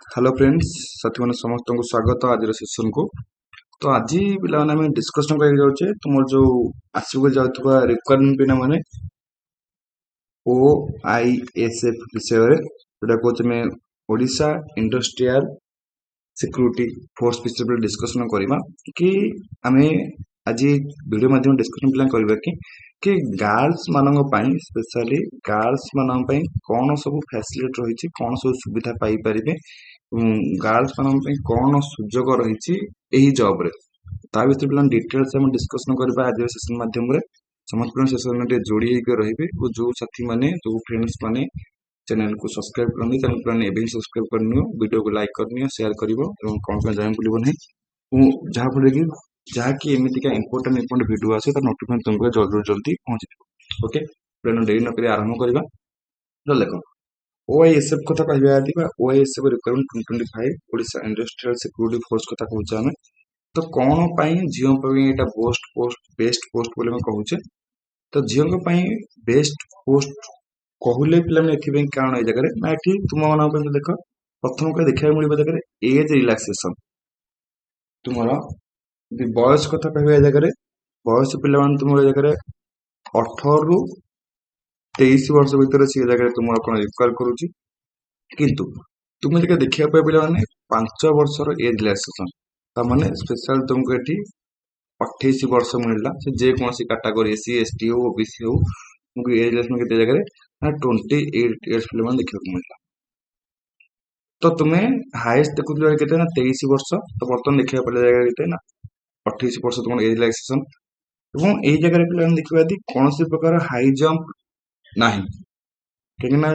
Hello friends साथी मैंने समस्त को स्वागत आज सेशन को। तो आज पे डिस्कसन कर जाऊे तुम जो आसक जाऊा रिक्वायरमेंट पिला माने ओ आई एस एफ विषय जोटा कहते ओडिशा इंडस्ट्रियल सिक्यूरिटी फोर्स विषय पर डिस्कसन करवा कि आम आज वीडियो माध्यम डिस्कसन प्लान करवा कि गर्ल्स मान स्पेशली गर्ल्स मान कौन सब फैसिलिटी रही कौन सब सुविधा पाई गर्ल्स मान कौन सुजोग रही जॉब रे ता विषय पे डिटेल्स हम डिस्कसन करबा आज सेशन माध्यम रे समस्त पिला सेशन में जोड़ी होकर रहिबे और जो साथी माने जो फ्रेंड्स माने चैनल को सब्सक्राइब करनी चैनल को एबे सब्सक्राइब करनियो वीडियो को लाइक करनियो शेयर करिवो एवं कौन कौन जाय बोलिबो नहीं जहाँ फल कि जहाँकि एमतीका इंपोर्टेंट वीडियो आसे तार नोटिफिकेशन तुमको जल्दी जल्दी पहुंच जाए। ओके प्लान डेरी नक आरंभ करवा। तो देख ओआईएसएफ कथा कहबा यदि OISF requirement 2025 Odisha industrial security force कथा कहूचे आमे। तो कौन पाई झील एटा बेस्ट पोस्ट बोले कहूचे। तो झील बेस्ट पोस्ट कहले पे कारण ये जगह ना ये तुम मान देख प्रथम को देखा मिले जगह एज रिलैक्सेशन तुम बयस कथा कह जगह बयस पिला तुम जगह 18 रु 23 वर्ष भितर सी जगह तुम कौन रिक्वायर करुच्ची किंतु तुम जगह देखा पे मैंने 5 वर्षर एज रिलैक्सेशन ताने स्पेशल तुमको ये 28 वर्ष मिलला से जेकोसी कैटेगरी एससी एसटी हो ओबीसी हो तुमको एज रिलैक्सेशन के जगह ना 28 इयर्स पे देखा मिलला। तो तुम्हें हाईएस्ट देखु के 23 वर्ष तो बर्तमान देखा पड़े जगह के 28 वर्ष तुम एज रिलैक्सेशन এবং এই জায়গায় ପିଲାମାନେ ଦେଖିବା ଯଦି କୌଣସି ପ୍ରକାର ହାଇ ଜମ୍ପ ନାହିଁ କାହିଁକିନା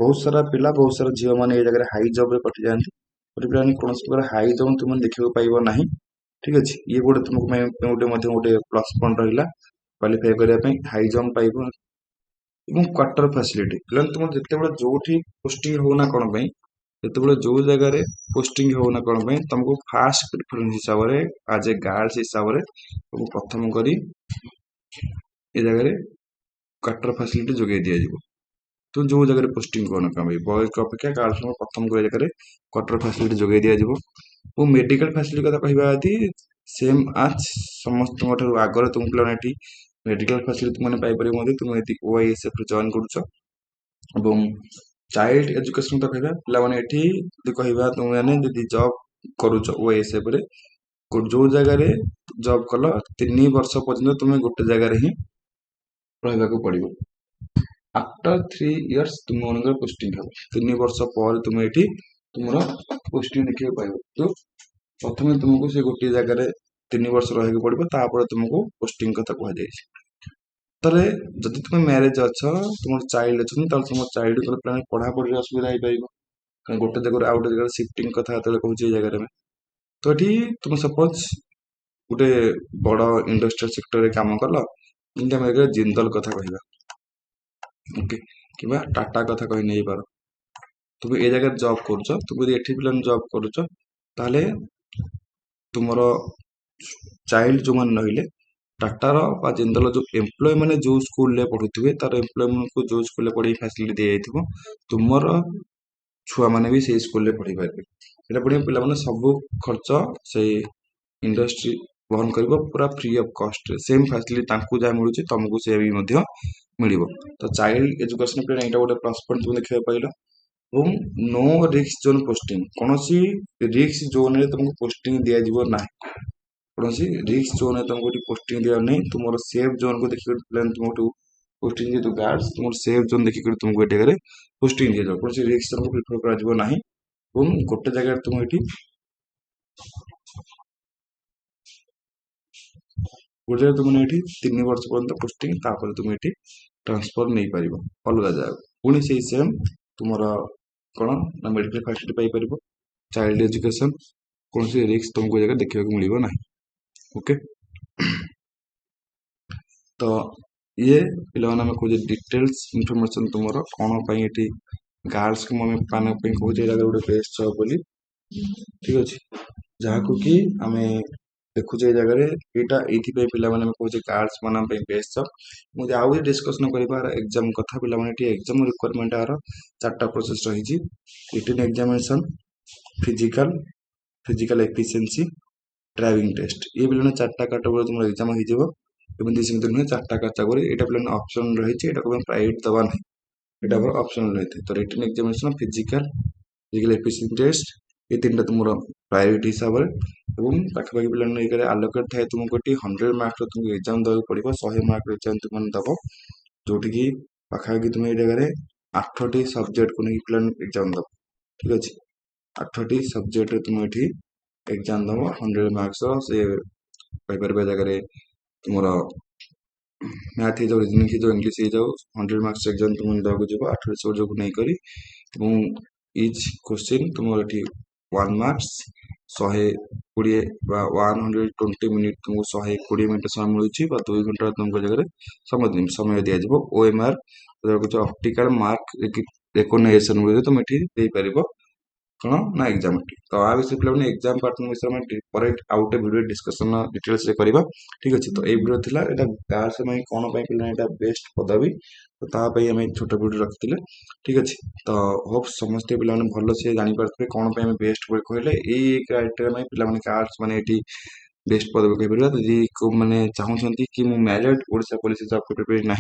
ବହୁତ ସାରା ପିଲା ବହୁତ ସାରା ଝିଅ ମାନେ ଏଇ ଜାଗାରେ ହାଇ ଜମ୍ପ ରେ କଟିଯାଆନ୍ତି ପିଲାମାନେ କୌଣସି ପ୍ରକାର ହାଇ ଜମ୍ପ ତୁମେ ଦେଖିବାକୁ ପାଇବ ନାହିଁ। ଠିକ ଅଛି ଇଏ ଗୋଟେ ତୁମକୁ ଗୋଟେ ମଧ୍ୟ ଗୋଟେ ପ୍ଲସ୍ ପଏଣ୍ଟ ରହିଲା କ୍ୱାଲିଫାଇ କରିବା ପାଇଁ ହାଇ ଜମ୍ପ ପାଇବ ଏବଂ କ୍ୱାର୍ଟର ଫ୍ୟାସିଲିଟି ପିଲାମାନେ ତୁମର ଯେତେବେଳେ ଯୋଉଠି ପୋଷ୍ଟିଂ ହଉନା କଣ ପାଇଁ ଯେତେବେଳେ ଯୋଉ ଜାଗାରେ ପୋଷ୍ଟିଂ ହଉନା କଣ ପାଇଁ ତମକୁ ଫାଷ୍ଟ ପ୍ରିଫରେନ୍ସ ହିସାବରେ ଆଜ ଏ ଗାର୍ଲସ ହିସାବରେ तुमको प्रथम करी ए जगह क्वार्टर फैसिलिटी जोगे दिज्व तुम जो जगह पोस्टिंग करना कम बॉयज अपेक्षा गर्ल्स प्रथम को जगह क्वार्टर फैसिलिटी जोगे दिज्व और मेडिकल फैसिलिटी कथा कहवा यदि सेम आज समस्त आगे तुम पे मेडिकल फैसिलिटी मैंने पाइपर तुम ये ओआईएसएफ जॉइन कर चाइल्ड एजुकेशन तो कहवा पे कहवा तुम मैंने जॉब करुच ओआईएसएफ जो जगह जॉब कल 3 वर्ष पर्यंत तुम्हें गोटे जगह ही रहा पड़ो आफ्टर 3 इयर्स तुम मान पोस्टिंग हम 3 वर्ष पर तुम ये तुम पोस्टिंग देखा पाइब तो प्रथम तुमको से गोटे जगह 3 वर्ष रहा पड़ो तुमको पोस्टिंग कथा कहुई जदि तुम मैरिज अच्छ तुम चाइल्ड अच्छा तुम चाइल्ड पढ़ापढ़ी असुविधा हो पार गोटे जगह आउ गोटे जगह सिफ्टिंग कथा कहूँ जगह में तो ये तुम सपोज गोटे बड़ इंडस्ट्रियल सेक्टर रे काम कल जमी जिंदल कथा कहवा ओके कि टाटा कथा कही नहीं पार तुम ए जगह जॉब कर तुम ये पे जॉब कर तुम चाइल्ड जो मैंने रही टाटार जिंदल जो एम्प्लॉय मैंने जो स्कूल पढ़ुवे तार एम्प्लॉय को जो स्कूल पढ़ी फैसिलिटी दी जाइए तुम छुआ मैंने भी से स्कूल पढ़ी पारे এটা ପଡ଼ିବ ପିଲାମାନେ ସବୁ ଖର୍ଚ୍ଚ ସେଇ ଇଣ୍ଡଷ୍ଟ୍ରି ବହନ କରିବ ପୁରା ଫ୍ରି ଅଫ୍ କଷ୍ଟରେ ସେମ୍ ଫ୍ୟାସିଲିଟି ତାଙ୍କୁ ଯାହା ମିଳୁଛି ତମକୁ ସେ ବି ମଧ୍ୟ ମିଳିବ। ତ ଚାଇଲ୍ଡ ଏଜୁକେସନ ପାଇଁ ଏଇଟା ଗୋଟେ ପ୍ଲସ୍ ପଏଣ୍ଟ ତୁମେ ଦେଖିବାକୁ ପାଇଲ ଏବଂ ନୋ ରିସ୍କ ଜୋନ୍ ପୋଷ୍ଟିଂ କୌଣସି ରିସ୍କ ଜୋନ୍ରେ ତମକୁ ପୋଷ୍ଟିଂ ଦିଆଯିବ ନାହିଁ କୌଣସି ରିସ୍କ ଜୋନ୍ରେ ତମକୁ ଏଠି ପୋଷ୍ଟିଂ ଦିଆ ନାହିଁ ତୁମର ସେଫ୍ ଜୋନ୍କୁ ଦେଖିକି ପିଲାମାନେ ତୁମଠୁ ପୋଷ୍ଟିଂ ଯେହେତୁ ଗାର୍ଡସ୍ ତୁମର ସେଫ୍ ଜୋନ୍ ଦେଖିକି ତୁମକୁ ଏଠି ଜାଗାରେ ପୋଷ୍ଟିଂ ଦିଆଯିବ କୌଣସି ରିସ୍କ ତମକୁ ପ୍ରିଫର କରାଯିବ ନାହିଁ गोटे जगह तुम ये गोटे जगह तुमने 3 वर्ष पर्यंत पोस्टिंग तापर तुम ये ट्रांसफर नहीं पार अलग जगह पुणी से सेम तुम कौन ना medical facility Piper child education कौन सी रिस्क तुमको जगह देखा मिल ना ओके। तो ये पे कहे डिटेल्स इनफॉरमेशन तुम कौन ये गार्ल्स को मैं पाने कहूँ गोटे बेस्ट जॉब बोली ठीक अच्छे जहाँ को कि आम देखुचे जगह यहाँ ये पे कहे गार्ल्स मान बेस्ट जॉब मुझे आउ डिस्कसन कर एग्जाम कथा पे एग्जाम रिक्वायरमेंट यार 4टा प्रोसेस रही written examination physical physical efficiency driving test ये पिलाने चार्टा कैटेगरी तुम एग्जाम हो एमती सेमती नुहे चार्टा कैटेगरी यहाँ पिलाने ऑप्शन रही है प्राइवेट दबा ना यहाँ ऑप्शन रही है तो written examination physical physical efficiency test ये तीन टा तुम प्रायोरिटी हिसाब से पाखापाखि पिलाने आलोकेट थाए तुमको 100 मार्क्स तुमको एग्जाम देवाक पड़ो 100 मार्क एग्जाम तुम दब जोटि पाखापाखि तुम ये जगह 8टी सब्जेक्ट को लेकिन पिला एग्जाम दब ठीक अच्छे 8टी सब्जेक्ट तुम ये एग्जाम दब 100 मार्क्स से कहीपर जगह तुम मैथ हो रिजनिंग हो इंग्लीश हो 100 मार्क्स एग्जाम तुम देवाक जीव 8टी सब्जेक्ट को नहीं इच क्वेश्चन तुम ये 1 मार्क्स 120 120 मिनिट तुमको 120 मिनट समय मिलूँ 2 घंटा तुमको जगह समय दिज्व ओएमआर ऑप्टिकल मार्क रिकग्नाइजेशन तुम ये पार कौन ना एग्जाम तो आ विषय पे एग्जाम पैटर्न विषय में पर आउ गोटे वीडियो डिस्कशन डिटेल्स करवा ठीक अच्छे तो ये वीडियो थिला एटा गार्ल्स कौन पे बेस्ट पदवी तो तापाई आम छोट वीडियो रखी ठीक अच्छे तो होप समस्त पे भल से जापारे कौन पे बेस्ट कहले यही क्राइटेरिया पे गार्ल्स मैंने बेस्ट पदवी कहीपर यदि मैंने चाहूँगी कि मुझे मैरिड ओडिशा पुलिस जॉब कर ना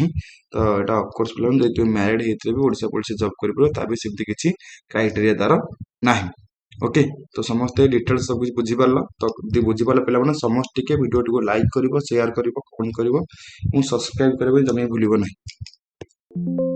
तो यहाँ अफकोर्स पे मैरिड होते भी ओडिशा पुलिस जॉब कर सेमती किसी क्राइटेरिया तार ना ओके तो समस्ते डिटेल्स सब कुछ बुझीपार तो बुझीपार पे समस्त वीडियो टी लाइक कर शेयर कर कमेंट कर सब्सक्राइब करेंगे जमें भूल ना।